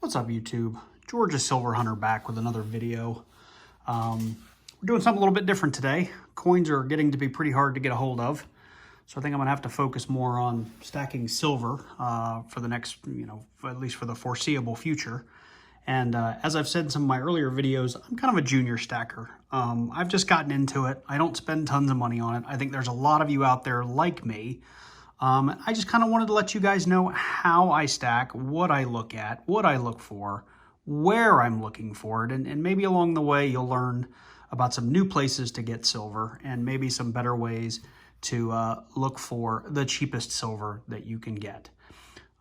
What's up, YouTube? Georgia Silver Hunter back with another video. We're doing something a little bit different today. Coins are getting to be pretty hard to get a hold of, so I think I'm gonna have to focus more on stacking silver for the next, at least for the foreseeable future. And as I've said in some of my earlier videos, I'm kind of a junior stacker. I've just gotten into it. I don't spend tons of money on it. I think there's a lot of you out there like me. I just kind of wanted to let you guys know how I stack, what I look at, what I look for, where I'm looking for it, and maybe along the way you'll learn about some new places to get silver and maybe some better ways to look for the cheapest silver that you can get.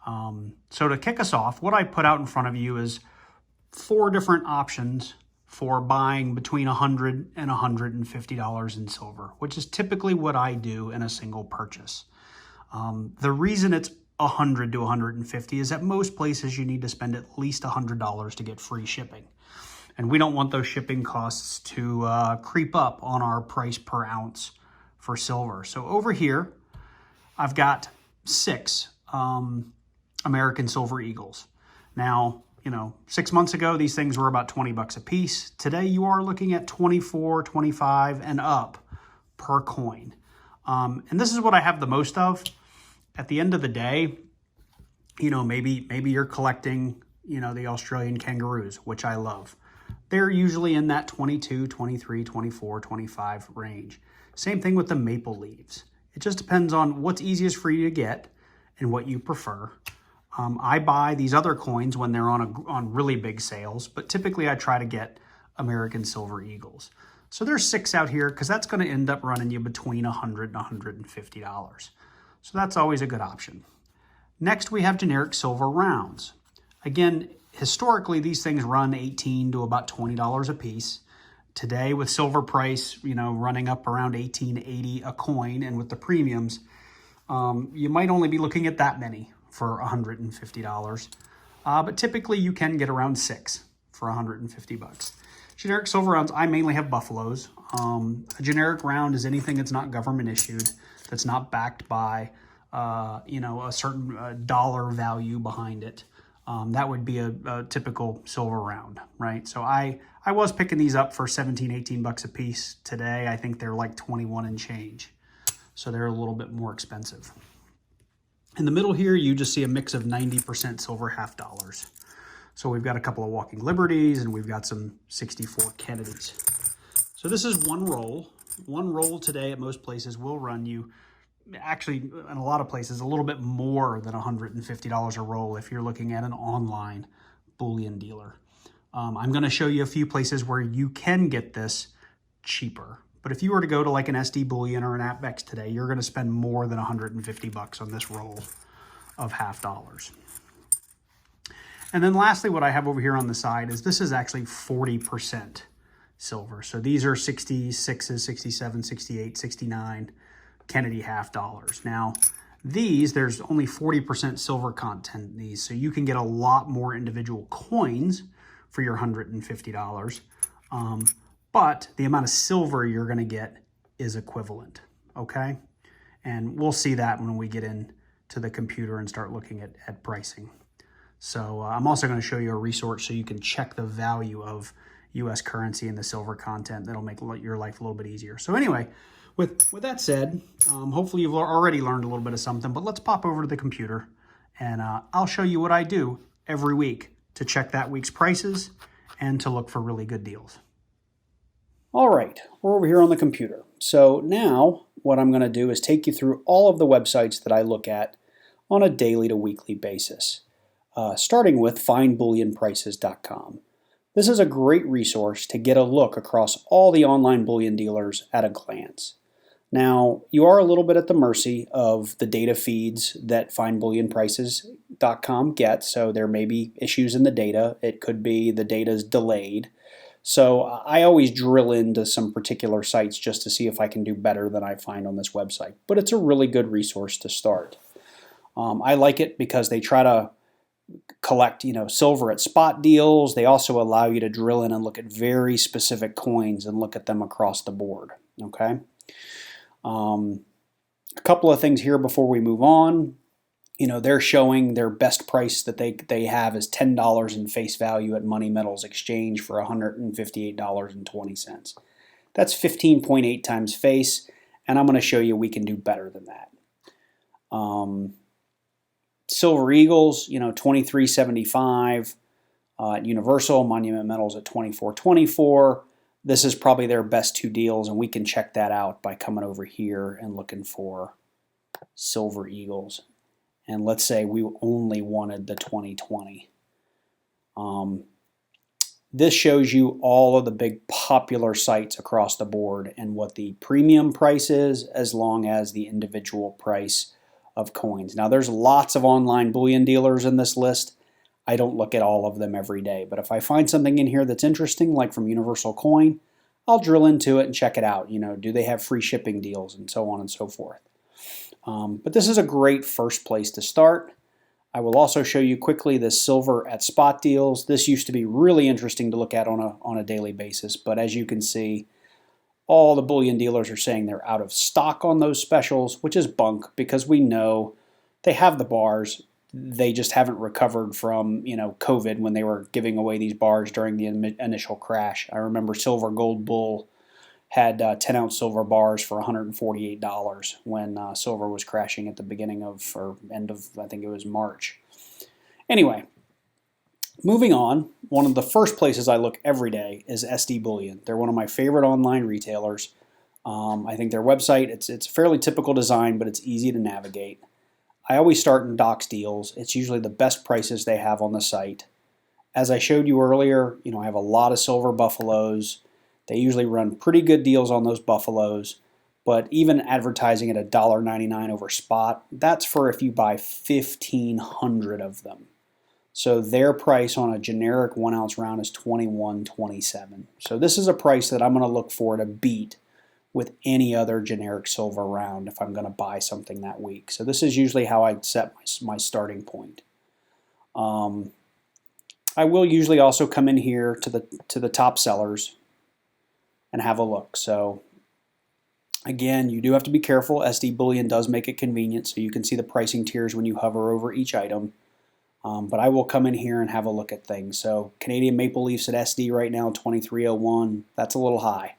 So to kick us off, what I put out in front of you is 4 different options for buying between $100 and $150 in silver, which is typically what I do in a single purchase. The reason it's $100 to $150 is at most places you need to spend at least $100 to get free shipping. And we don't want those shipping costs to creep up on our price per ounce for silver. So over here, I've got 6 American Silver Eagles. Now, 6 months ago, these things were about 20 bucks a piece. Today, you are looking at 24, 25 and up per coin. And this is what I have the most of. At the end of the day, maybe you're collecting, the Australian kangaroos, which I love. They're usually in that 22, 23, 24, 25 range. Same thing with the maple leaves. It just depends on what's easiest for you to get and what you prefer. I buy these other coins when they're on really big sales, but typically I try to get American Silver Eagles. So there's 6 out here because that's going to end up running you between $100 and $150. So that's always a good option. Next, we have generic silver rounds. Again, historically, these things run $18 to about $20 a piece. Today, with silver price, running up around $18.80 a coin, and with the premiums, you might only be looking at that many for $150. But typically, you can get around 6 for $150. Generic silver rounds, I mainly have buffaloes. A generic round is anything that's not government issued, that's not backed by, a certain dollar value behind it. That would be a typical silver round, right? So I was picking these up for 17, 18 bucks a piece. Today, I think they're like 21 and change. So they're a little bit more expensive. In the middle here, you just see a mix of 90% silver half dollars. So we've got a couple of Walking Liberties and we've got some 64 Kennedys. So this is one roll. One roll today at most places will run you, actually in a lot of places, a little bit more than $150 a roll if you're looking at an online bullion dealer. I'm going to show you a few places where you can get this cheaper. But if you were to go to like an SD Bullion or an AppX today, you're going to spend more than 150 bucks on this roll of half dollars. And then lastly, what I have over here on the side is this is actually 40% silver. So these are 66s, 67, 68, 69 Kennedy half dollars. Now, there's only 40% silver content in these, so you can get a lot more individual coins for your $150. But the amount of silver you're going to get is equivalent, okay? And we'll see that when we get into the computer and start looking at pricing. So I'm also going to show you a resource so you can check the value of U.S. currency and the silver content. That'll make your life a little bit easier. So anyway, with that said, hopefully you've already learned a little bit of something, but let's pop over to the computer and I'll show you what I do every week to check that week's prices and to look for really good deals. All right, we're over here on the computer. So now what I'm going to do is take you through all of the websites that I look at on a daily to weekly basis, starting with findbullionprices.com. This is a great resource to get a look across all the online bullion dealers at a glance. Now, you are a little bit at the mercy of the data feeds that findbullionprices.com gets, so there may be issues in the data. It could be the data's delayed. So I always drill into some particular sites just to see if I can do better than I find on this website. But it's a really good resource to start. I like it because they try to collect, silver at spot deals. They also allow you to drill in and look at very specific coins and look at them across the board, okay? A couple of things here before we move on. you know, they're showing their best price that they have is $10 in face value at Money Metals Exchange for $158.20. That's 15.8 times face, and I'm going to show you we can do better than that. Silver Eagles, you know, 23.75 at Universal, Monument Metals at 24.24. This is probably their best two deals, and we can check that out by coming over here and looking for Silver Eagles. And let's say we only wanted the 2020. This shows you all of the big popular sites across the board and what the premium price is, as long as the individual price of coins. Now, there's lots of online bullion dealers in this list. I don't look at all of them every day, but if I find something in here that's interesting, like from Universal Coin, I'll drill into it and check it out. You know, do they have free shipping deals and so on and so forth. But this is a great first place to start. I will also show you quickly the silver at spot deals. This used to be really interesting to look at on a daily basis, but as you can see, all the bullion dealers are saying they're out of stock on those specials, which is bunk because we know they have the bars. They just haven't recovered from, you know, COVID when they were giving away these bars during the initial crash. I remember Silver Gold Bull had 10-ounce silver bars for $148 when silver was crashing at the beginning of, or end of, I think it was March. Anyway, moving on, one of the first places I look every day is SD Bullion. They're one of my favorite online retailers. I think their website, it's a fairly typical design, but it's easy to navigate. I always start in Docs deals. It's usually the best prices they have on the site. As I showed you earlier, you know, I have a lot of silver buffaloes. They usually run pretty good deals on those buffaloes, but even advertising at $1.99 over spot, that's for if you buy 1,500 of them. So their price on a generic 1-ounce round is $21.27. So this is a price that I'm going to look for to beat with any other generic silver round if I'm going to buy something that week. So this is usually how I set my starting point. I will usually also come in here to the top sellers and have a look. So again, you do have to be careful. SD Bullion does make it convenient, so you can see the pricing tiers when you hover over each item. But I will come in here and have a look at things. So Canadian Maple Leafs at SD right now, 23.01. That's a little high.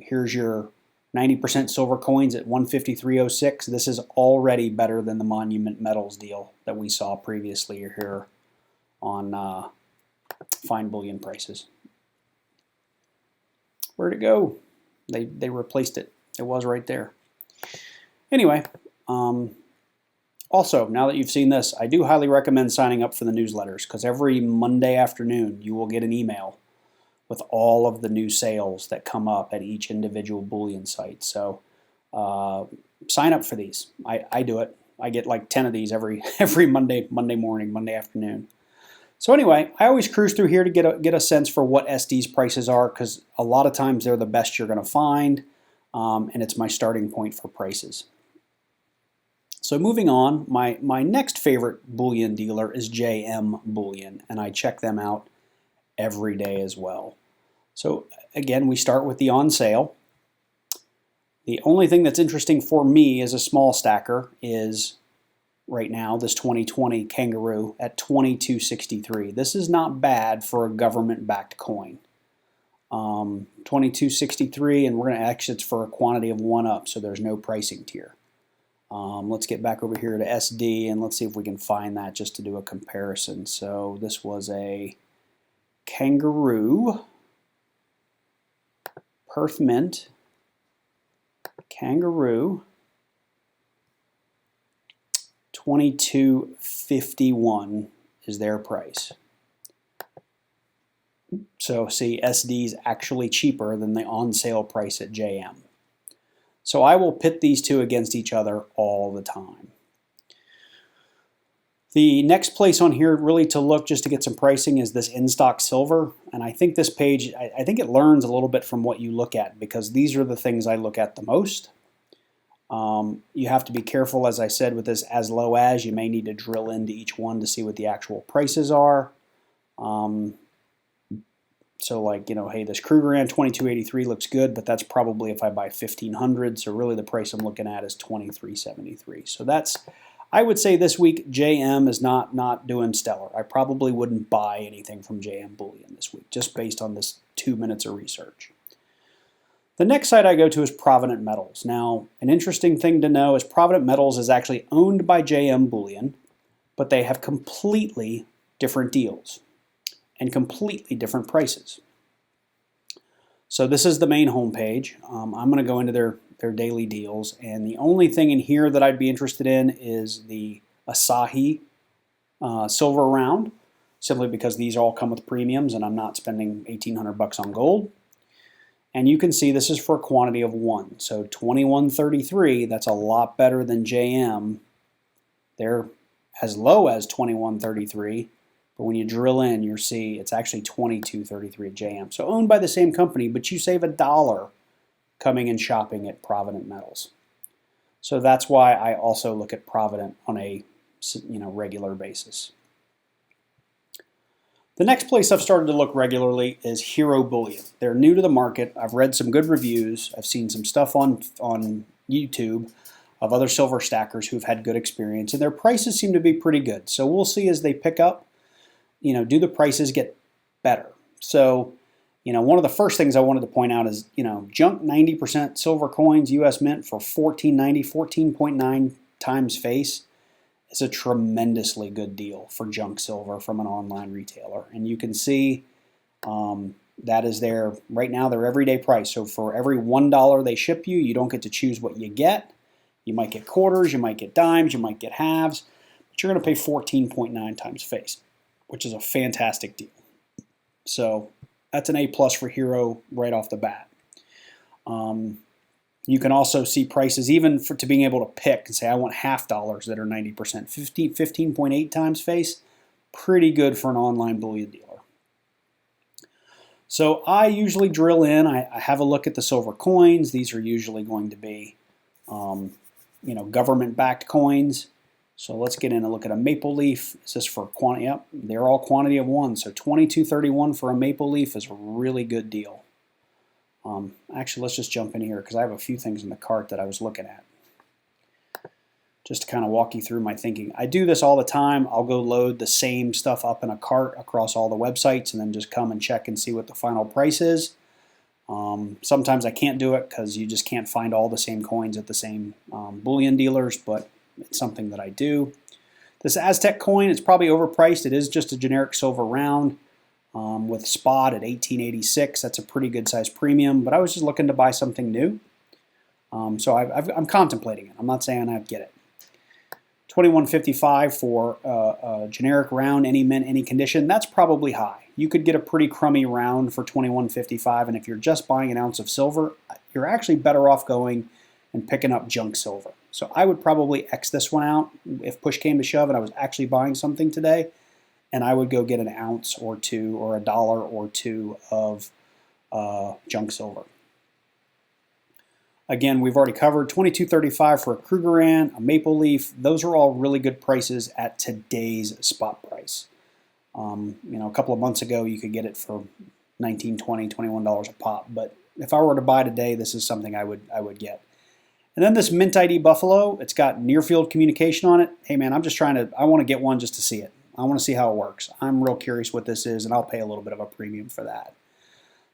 Here's your 90% silver coins at 153.06. This is already better than the Monument Metals deal that we saw previously here on fine bullion prices. Where'd it go? They replaced it. It was right there. Anyway, also, now that you've seen this, I do highly recommend signing up for the newsletters because every Monday afternoon you will get an email with all of the new sales that come up at each individual bullion site. So sign up for these. I do it. I get like 10 of these every Monday morning, Monday afternoon. So anyway, I always cruise through here to get a sense for what SD's prices are because a lot of times they're the best you're going to find, and it's my starting point for prices. So moving on, my next favorite bullion dealer is JM Bullion, and I check them out every day as well. So again, we start with the on sale. The only thing that's interesting for me as a small stacker is right now this 2020 Kangaroo at $22.63. This is not bad for a government-backed coin. $22.63, and we're going to exit for a quantity of 1 up, so there's no pricing tier. Let's get back over here to SD, and let's see if we can find that just to do a comparison. So this was a Kangaroo, Perth Mint, Kangaroo, $22.51 is their price. So see, SD is actually cheaper than the on sale price at JM. So I will pit these two against each other all the time. The next place on here really to look just to get some pricing is this in-stock silver. And I think this page, I think it learns a little bit from what you look at because these are the things I look at the most. You have to be careful, as I said, with this as low as. You may need to drill into each one to see what the actual prices are. So like, you know, hey, this Krugerrand 2283 looks good, but that's probably if I buy 1500. So really the price I'm looking at is 2373. So that's, I would say this week JM is not doing stellar. I probably wouldn't buy anything from JM Bullion this week, just based on this 2 minutes of research. The next site I go to is Provident Metals. Now, an interesting thing to know is Provident Metals is actually owned by JM Bullion, but they have completely different deals and completely different prices. So this is the main homepage. I'm going to go into their daily deals, and the only thing in here that I'd be interested in is the Asahi silver round, simply because these all come with premiums and I'm not spending 1,800 bucks on gold. And you can see this is for a quantity of 1. So 2133, that's a lot better than JM. They're as low as 2133, but when you drill in, you'll see it's actually 2233 at JM. So owned by the same company, but you save $1 coming and shopping at Provident Metals. So that's why I also look at Provident on a regular basis. The next place I've started to look regularly is HEROB Bullion. They're new to the market. I've read some good reviews. I've seen some stuff on YouTube of other silver stackers who've had good experience, and their prices seem to be pretty good. So we'll see as they pick up, do the prices get better? So, one of the first things I wanted to point out is, junk 90% silver coins, US Mint for $14.90, 14.9 times face. Is a tremendously good deal for junk silver from an online retailer. And you can see that is right now their everyday price. So for every $1 they ship you, you don't get to choose what you get. You might get quarters, you might get dimes, you might get halves, but you're going to pay 14.9 times face, which is a fantastic deal. So that's an A+ for HEROB right off the bat. You can also see prices even to being able to pick and say, I want half dollars that are 90%. 15.8 times face, pretty good for an online bullion dealer. So I usually drill in. I have a look at the silver coins. These are usually going to be, government-backed coins. So let's get in and look at a maple leaf. Is this for quantity? Yep, they're all quantity of 1. So 2231 for a maple leaf is a really good deal. Actually, let's just jump in here because I have a few things in the cart that I was looking at. Just to kind of walk you through my thinking. I do this all the time. I'll go load the same stuff up in a cart across all the websites and then just come and check and see what the final price is. Sometimes I can't do it because you just can't find all the same coins at the same bullion dealers, but it's something that I do. This Aztec coin, it's probably overpriced. It is just a generic silver round. With spot at 1886, that's a pretty good size premium, but I was just looking to buy something new. So I'm contemplating it. I'm not saying I'd get it. 2155 for a generic round, any mint, any condition, that's probably high. You could get a pretty crummy round for 2155, and if you're just buying an ounce of silver, you're actually better off going and picking up junk silver. So I would probably X this one out if push came to shove and I was actually buying something today. And I would go get an ounce or two or $1 or $2 of junk silver. Again, we've already covered 2235 for a Krugerrand, a maple leaf. Those are all really good prices at today's spot price. A couple of months ago, you could get it for $19, $20, $21 a pop. But if I were to buy today, this is something I would get. And then this Mint ID Buffalo, it's got near field communication on it. Hey man, I want to get one just to see it. I want to see how it works. I'm real curious what this is, and I'll pay a little bit of a premium for that.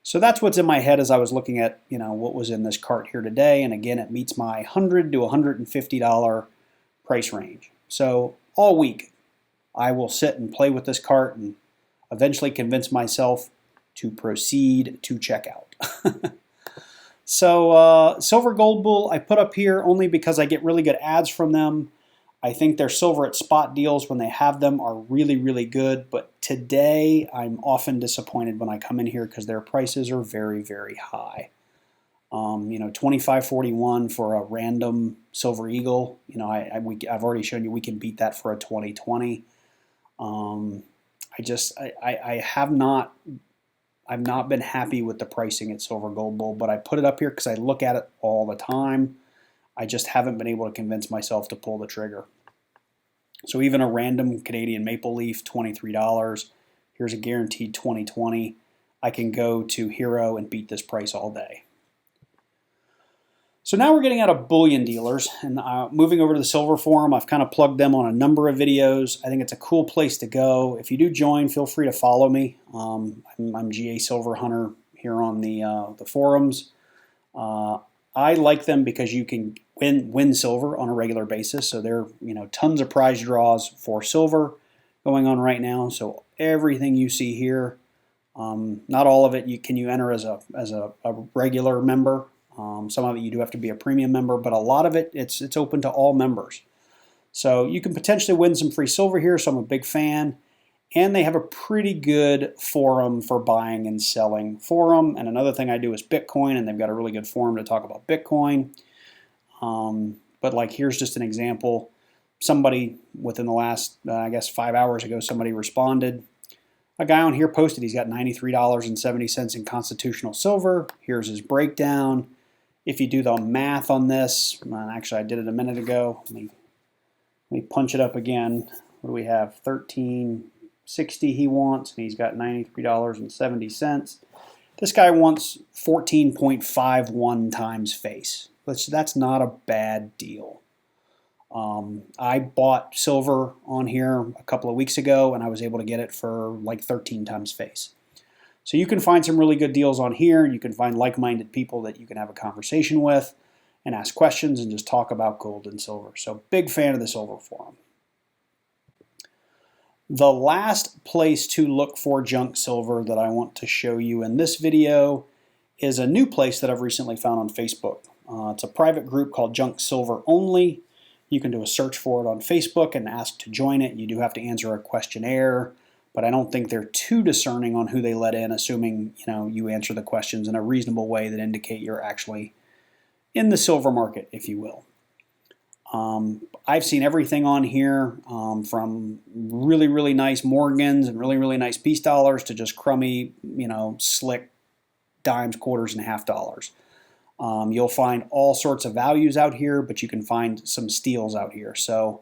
So that's what's in my head as I was looking at, what was in this cart here today. And again, it meets my $100 to $150 price range. So all week, I will sit and play with this cart and eventually convince myself to proceed to checkout. So Silver Gold Bull, I put up here only because I get really good ads from them. I think their silver at spot deals when they have them are really, really good. But today, I'm often disappointed when I come in here because their prices are very, very high. $25.41 for a random Silver Eagle. I've already shown you we can beat that for a 2020. I've not been happy with the pricing at Silver Gold Bull, but I put it up here because I look at it all the time. I just haven't been able to convince myself to pull the trigger. So even a random Canadian maple leaf, $23. Here's a guaranteed 2020. I can go to Hero and beat this price all day. So now we're getting out of Bullion Dealers and moving over to the silver forum. I've kind of plugged them on a number of videos. I think it's a cool place to go. If you do join, feel free to follow me. I'm GA Silver Hunter here on the forums. I like them because you can win silver on a regular basis. So there are tons of prize draws for silver going on right now. So everything you see here, not all of it you enter as a regular member. Some of it you do have to be a premium member, but a lot of it it's open to all members. So you can potentially win some free silver here, so I'm a big fan. And they have a pretty good forum for buying and selling forum. And another thing I do is Bitcoin, and they've got a really good forum to talk about Bitcoin. But like here's just an example. Somebody within the last, I guess 5 hours ago, somebody responded. A guy on here posted he's got $93.70 in constitutional silver. Here's his breakdown. If you do the math on this, actually I did it a minute ago. Let me punch it up again. What do we have? 1360 he wants, and he's got $93.70. This guy wants 14.51 times face. That's not a bad deal. I bought silver on here a couple of weeks ago, and I was able to get it for like 13 times face. So you can find some really good deals on here. You can find like-minded people that you can have a conversation with and ask questions and just talk about gold and silver. So big fan of the silver forum. The last place to look for junk silver that I want to show you in this video is a new place that I've recently found on Facebook. It's a private group called Junk Silver Only. You can do a search for it on Facebook and ask to join it. You do have to answer a questionnaire, but I don't think they're too discerning on who they let in, assuming you answer the questions in a reasonable way that indicate you're actually in the silver market, if you will. I've seen everything on here from really, really nice Morgans and really, really nice piece dollars to just crummy, slick dimes, quarters, and half dollars. You'll find all sorts of values out here, but you can find some steals out here. So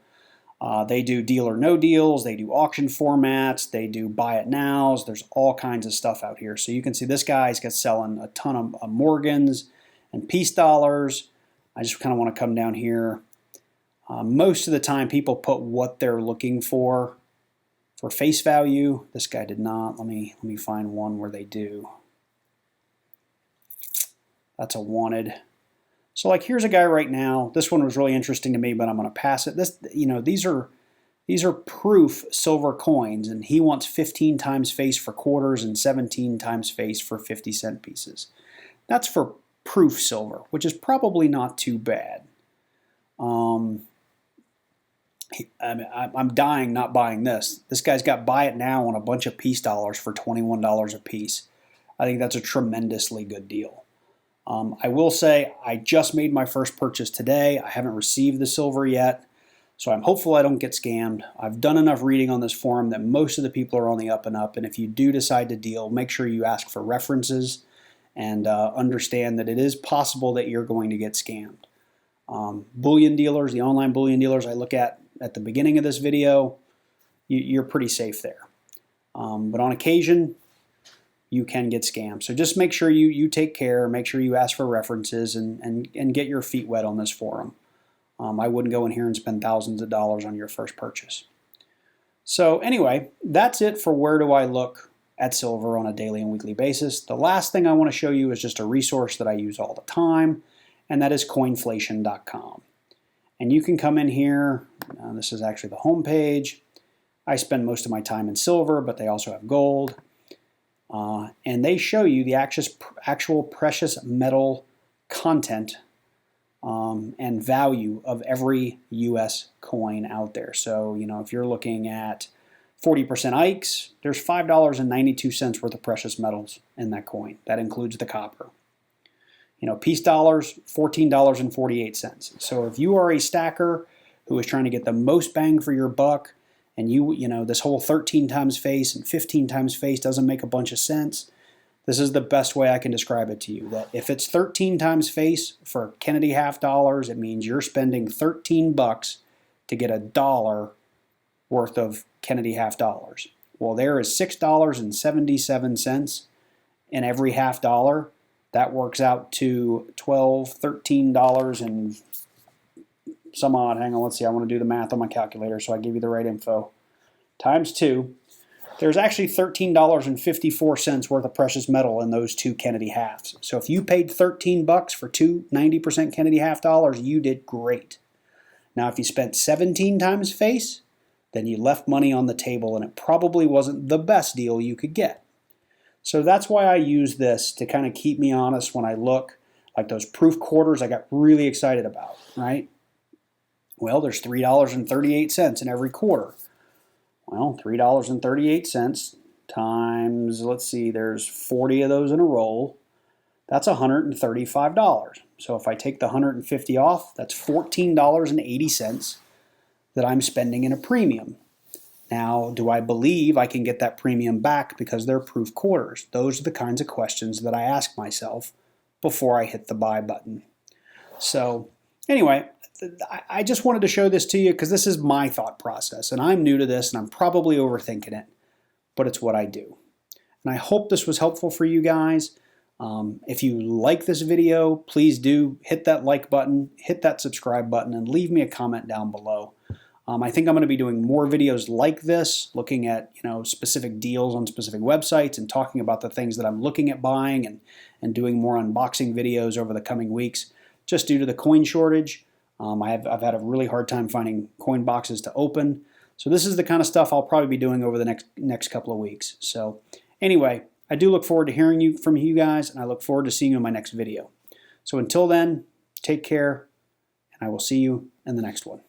they do deal or no deals, they do auction formats, they do buy it nows. There's all kinds of stuff out here. So you can see this guy's got selling a ton of Morgans and piece dollars. I just kind of want to come down here. Most of the time people put what they're looking for face value. This guy did not. Let me find one where they do. That's a wanted. So like here's a guy right now. This one was really interesting to me, but I'm going to pass it. These are proof silver coins, and he wants 15 times face for quarters and 17 times face for 50-cent pieces. That's for proof silver, which is probably not too bad. I'm dying not buying this. This guy's got buy it now on a bunch of piece dollars for $21 a piece. I think that's a tremendously good deal. I will say I just made my first purchase today. I haven't received the silver yet, so I'm hopeful I don't get scammed. I've done enough reading on this forum that most of the people are on the up and up, and if you do decide to deal, make sure you ask for references and understand that it is possible that you're going to get scammed. Bullion dealers, the online bullion dealers I look at the beginning of this video, you're pretty safe there. But on occasion, you can get scammed. So just make sure you take care, make sure you ask for references and get your feet wet on this forum. I wouldn't go in here and spend thousands of dollars on your first purchase. So anyway, that's it for where do I look at silver on a daily and weekly basis. The last thing I want to show you is just a resource that I use all the time, and that is coinflation.com. And you can come in here, this is actually the home page. I spend most of my time in silver, but they also have gold. And they show you the actual precious metal content and value of every U.S. coin out there. So, if you're looking at 40% Ikes, there's $5.92 worth of precious metals in that coin. That includes the copper. Piece dollars, $14.48. So if you are a stacker who is trying to get the most bang for your buck, and this whole 13 times face and 15 times face doesn't make a bunch of sense, this is the best way I can describe it to you. That if it's 13 times face for Kennedy half dollars, it means you're spending 13 bucks to get $1 worth of Kennedy half dollars. Well, there is $6.77 in every half dollar, that works out to $12, $13 and some odd. Hang on, let's see. I want to do the math on my calculator so I give you the right info. Times 2. There's actually $13.54 worth of precious metal in those 2 Kennedy halves. So if you paid $13 for 2 90% Kennedy half dollars, you did great. Now if you spent 17 times face, then you left money on the table and it probably wasn't the best deal you could get. So that's why I use this to kind of keep me honest when I look, like those proof quarters I got really excited about, right? Well, there's $3.38 in every quarter. Well, $3.38 times, let's see, there's 40 of those in a roll. That's $135. So if I take the 150 off, that's $14.80 that I'm spending in a premium. Now, do I believe I can get that premium back because they're proof quarters? Those are the kinds of questions that I ask myself before I hit the buy button. So anyway, I just wanted to show this to you because this is my thought process, and I'm new to this and I'm probably overthinking it, but it's what I do. And I hope this was helpful for you guys. If you like this video, please do hit that like button, hit that subscribe button, and leave me a comment down below. I think I'm going to be doing more videos like this, looking at specific deals on specific websites and talking about the things that I'm looking at buying and doing more unboxing videos over the coming weeks. Just due to the coin shortage, I've had a really hard time finding coin boxes to open. So this is the kind of stuff I'll probably be doing over the next couple of weeks. So anyway, I do look forward to hearing from you guys, and I look forward to seeing you in my next video. So until then, take care, and I will see you in the next one.